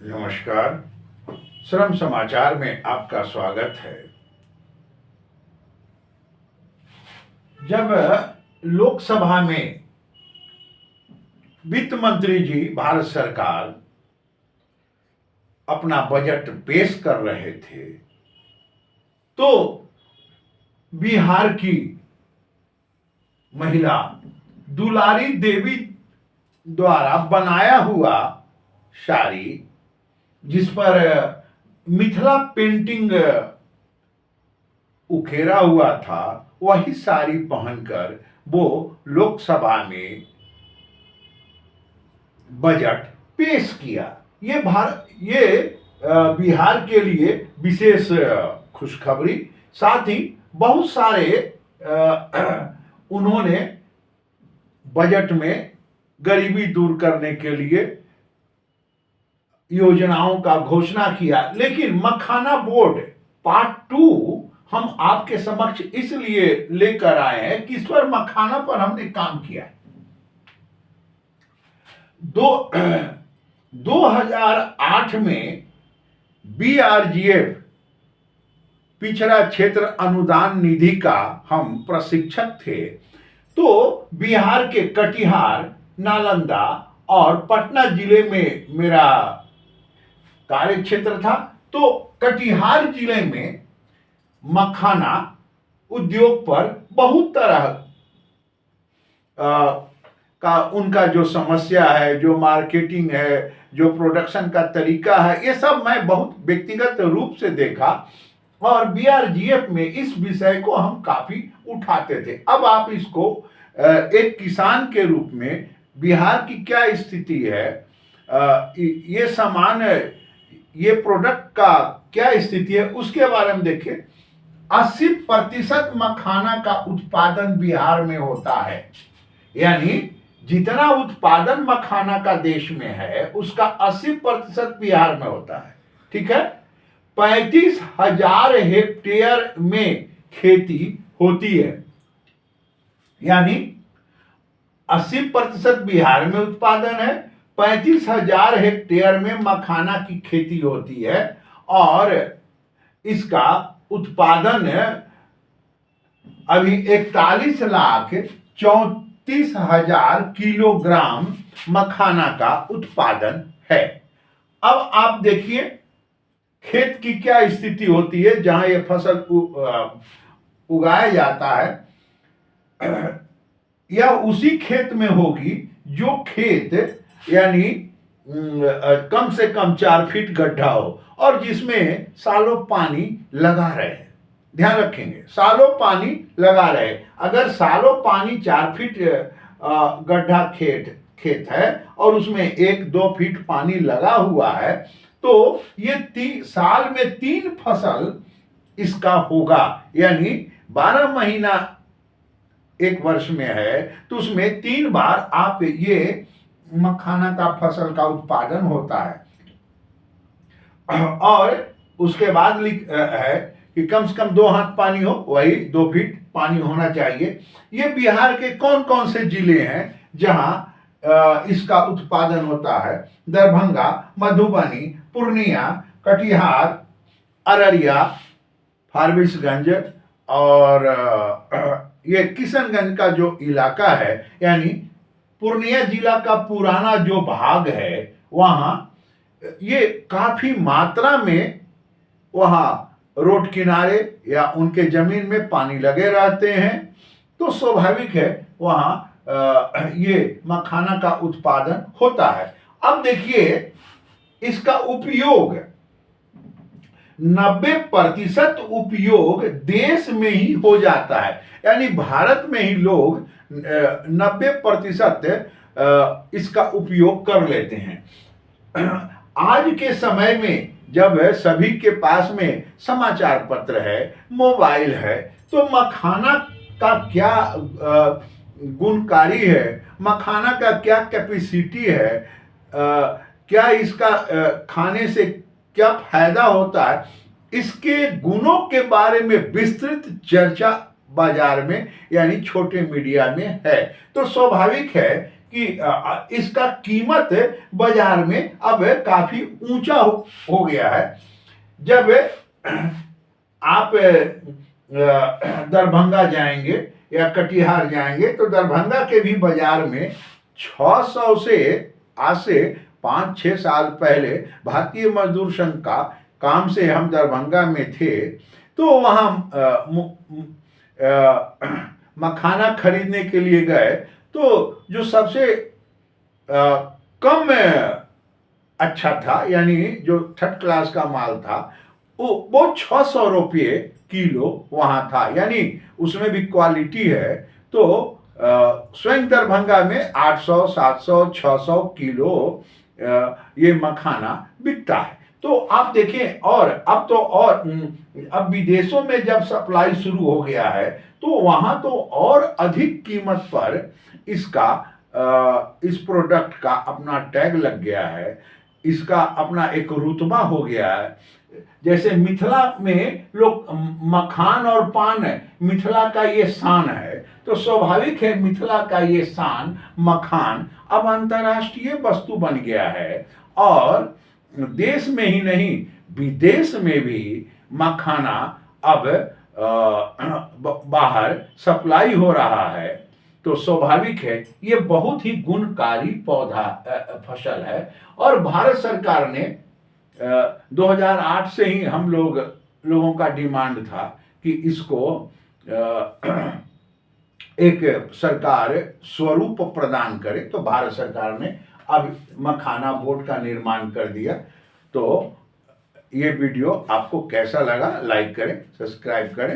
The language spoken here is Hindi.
नमस्कार। श्रम समाचार में आपका स्वागत है। जब लोकसभा में वित्त मंत्री जी भारत सरकार अपना बजट पेश कर रहे थे तो बिहार की महिला दुलारी देवी द्वारा बनाया हुआ साड़ी, जिस पर मिथिला पेंटिंग उकेरा हुआ था, वही साड़ी पहनकर वो लोकसभा में बजट पेश किया। ये बिहार के लिए विशेष खुशखबरी, साथ ही बहुत सारे उन्होंने बजट में गरीबी दूर करने के लिए योजनाओं का घोषणा किया। लेकिन मखाना बोर्ड पार्ट 2 हम आपके समक्ष इसलिए लेकर आए हैं कि इस पर मखाना पर हमने काम किया है। 2008 में बीआरजीएफ पिछड़ा क्षेत्र अनुदान निधि का हम प्रशिक्षक थे। तो बिहार के कटिहार, नालंदा और पटना जिले में मेरा कार्य क्षेत्र था। तो कटिहार जिले में मखाना उद्योग पर बहुत तरह का उनका जो समस्या है, जो मार्केटिंग है, जो प्रोडक्शन का तरीका है, ये सब मैं बहुत व्यक्तिगत रूप से देखा और बीआरजीएफ में इस विषय को हम काफी उठाते थे। अब आप इसको एक किसान के रूप में बिहार की क्या स्थिति है, ये सामान, ये प्रोडक्ट का क्या स्थिति है, उसके बारे में देखें। 80% मखाना का उत्पादन बिहार में होता है। यानी जितना उत्पादन मखाना का देश में है उसका 80% बिहार में होता है। ठीक है। 35,000 हेक्टेयर में खेती होती है। यानी 80% बिहार में उत्पादन है, 35,000 हेक्टेयर में मखाना की खेती होती है और इसका उत्पादन अभी 41,34,000 किलोग्राम मखाना का उत्पादन है। अब आप देखिए खेत की क्या स्थिति होती है जहां यह फसल उगाया जाता है। यह उसी खेत में होगी जो खेत यानी कम से कम 4 फीट गड्ढा हो और जिसमें सालों पानी लगा रहे। ध्यान रखेंगे, सालों पानी लगा रहे। अगर सालों पानी 4 फीट गड्ढा खेत है और उसमें 1-2 फीट पानी लगा हुआ है तो ये साल में 3 फसल इसका होगा। यानी 12 महीना एक वर्ष में है तो उसमें 3 बार आप ये मखाना का फसल का उत्पादन होता है। और उसके बाद है कि कम से कम 2 हाथ पानी हो, वही 2 फीट पानी होना चाहिए। ये बिहार के कौन कौन से जिले हैं जहां इसका उत्पादन होता है? दरभंगा, मधुबनी, पूर्णिया, कटिहार, अररिया, फारबिसगंज और ये किशनगंज का जो इलाका है, यानी पूर्णिया जिला का पुराना जो भाग है वहां ये काफी मात्रा में वहां रोड किनारे या उनके जमीन में पानी लगे रहते हैं। तो स्वाभाविक है वहां ये मखाना का उत्पादन होता है। अब देखिए इसका उपयोग 90% उपयोग देश में ही हो जाता है। यानी भारत में ही लोग 90% इसका उपयोग कर लेते हैं। आज के समय में जब सभी के पास में समाचार पत्र है, मोबाइल है, तो मखाना का क्या गुणकारी है, मखाना का क्या कैपेसिटी है, क्या इसका खाने से क्या फायदा होता है, इसके गुणों के बारे में विस्तृत चर्चा बाजार में यानी छोटे मीडिया में है। तो स्वाभाविक है कि इसका कीमत बाजार में अब काफी ऊंचा हो गया है। जब आप दरभंगा जाएंगे या कटिहार जाएंगे तो दरभंगा के भी बाजार में 600 से आज से 5-6 साल पहले भारतीय मजदूर संघ का काम से हम दरभंगा में थे, तो वहाँ मखाना खरीदने के लिए गए तो जो सबसे कम अच्छा था, यानी जो थर्ड क्लास का माल था, वो 600 रुपये किलो वहाँ था, यानी उसमें भी क्वालिटी है। तो स्वयं दरभंगा में 800, 700, 600 किलो ये मखाना बिकता है। तो आप देखें, और अब विदेशों में जब सप्लाई शुरू हो गया है तो वहां तो और अधिक कीमत पर इसका इस प्रोडक्ट का अपना टैग लग गया है, इसका अपना एक रुतबा हो गया है। जैसे मिथिला में लोग मखान और पान है, मिथिला का ये शान है, तो स्वाभाविक है मिथिला का ये शान मखान अब अंतर्राष्ट्रीय वस्तु बन गया है। और देश में ही नहीं, विदेश में भी मखाना अब बाहर सप्लाई हो रहा है। तो स्वाभाविक है ये बहुत ही गुणकारी पौधा फसल है। और भारत सरकार ने 2008 से ही हम लोगों का डिमांड था कि इसको एक सरकार स्वरूप प्रदान करे, तो भारत सरकार ने अब मखाना बोर्ड का निर्माण कर दिया। तो ये वीडियो आपको कैसा लगा, लाइक करें, सब्सक्राइब करें।